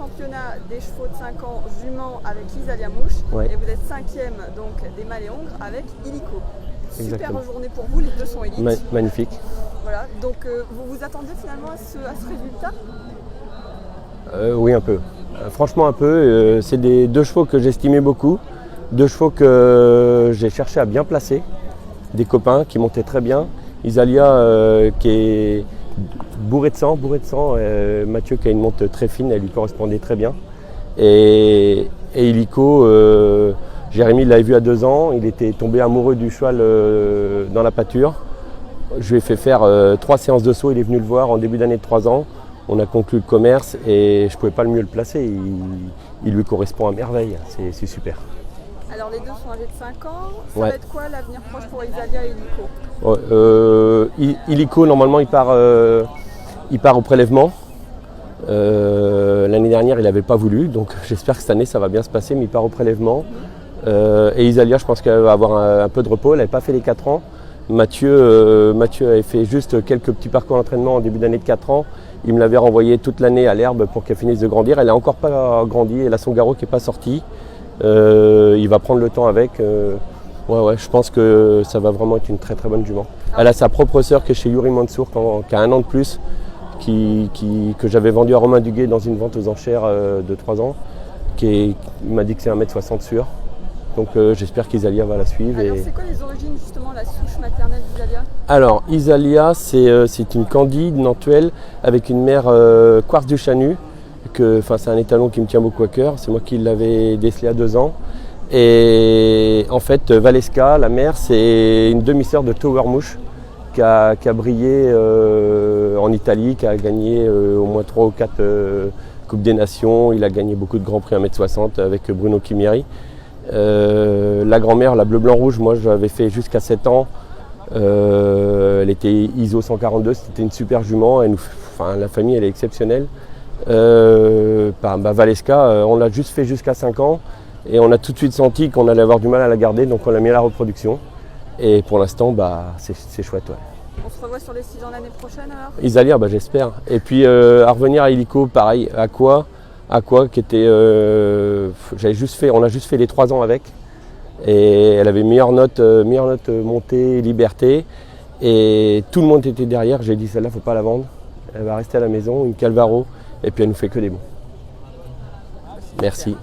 championnat des chevaux de 5 ans jument avec Isalia Mouche. Ouais. Et vous êtes 5e donc, des mâles et hongres avec Illico. Exactement. Super journée pour vous, les deux sont élites. Magnifique. Voilà, donc vous vous attendiez finalement à ce résultat? Oui, un peu. Franchement, un peu. C'est des deux chevaux que j'estimais beaucoup. Deux chevaux que j'ai cherché à bien placer. Des copains qui montaient très bien. Isalia qui est bourré de sang. Mathieu qui a une monte très fine, elle lui correspondait très bien. Et Illico, Jérémy l'avait vu à 2 ans, il était tombé amoureux du cheval dans la pâture. Je lui ai fait faire 3 séances de saut, il est venu le voir en début d'année de 3 ans. On a conclu le commerce et je ne pouvais pas le mieux le placer. Il lui correspond à merveille, c'est super. Alors les deux sont âgés de 5 ans, ça Ouais. va être quoi l'avenir proche pour Isalia et Illico? Illico, normalement, il part au prélèvement. L'année dernière, il n'avait pas voulu, donc j'espère que cette année, ça va bien se passer, mais il part au prélèvement. Et Isalia, je pense qu'elle va avoir un peu de repos, elle n'avait pas fait les 4 ans. Mathieu avait fait juste quelques petits parcours d'entraînement en début d'année de 4 ans. Il me l'avait renvoyé toute l'année à l'herbe pour qu'elle finisse de grandir. Elle n'a encore pas grandi, elle a son garrot qui n'est pas sorti. Il va prendre le temps avec. Ouais, je pense que ça va vraiment être une très très bonne jument. Elle a sa propre sœur qui est chez Yuri Mansour, qui a 1 an de plus, que j'avais vendu à Romain Duguay dans une vente aux enchères de 3 ans. Il m'a dit que c'est 1m60 sûr. Donc j'espère qu'Isalia va la suivre. Alors c'est quoi les origines justement, la souche maternelle d'Isalia? Alors Isalia, c'est une candide nantuelle avec une mère quartz du Chanut. C'est un étalon qui me tient beaucoup à cœur. C'est moi qui l'avais décelé à 2 ans. Et en fait, Valesca, la mère, c'est une demi-sœur de Tower Mouche qui a brillé en Italie, qui a gagné au moins 3 ou 4 Coupes des Nations. Il a gagné beaucoup de grands prix 1m60 avec Bruno Chimieri. La grand-mère, la bleu-blanc-rouge, moi je l'avais fait jusqu'à 7 ans. Elle était ISO 142, c'était une super jument. La famille, elle est exceptionnelle. Valesca, on l'a juste fait jusqu'à 5 ans et on a tout de suite senti qu'on allait avoir du mal à la garder, donc on l'a mis à la reproduction. Et pour l'instant, c'est chouette. Ouais. On se revoit sur les 6 ans l'année prochaine alors? Isalia, j'espère. Et puis à revenir à Illico, pareil, Aqua qui était. On a juste fait les 3 ans avec. Et elle avait meilleure note montée, liberté. Et tout le monde était derrière. J'ai dit celle-là, il ne faut pas la vendre. Elle va rester à la maison, une Calvaro. Et puis elle nous fait que des bons. Merci.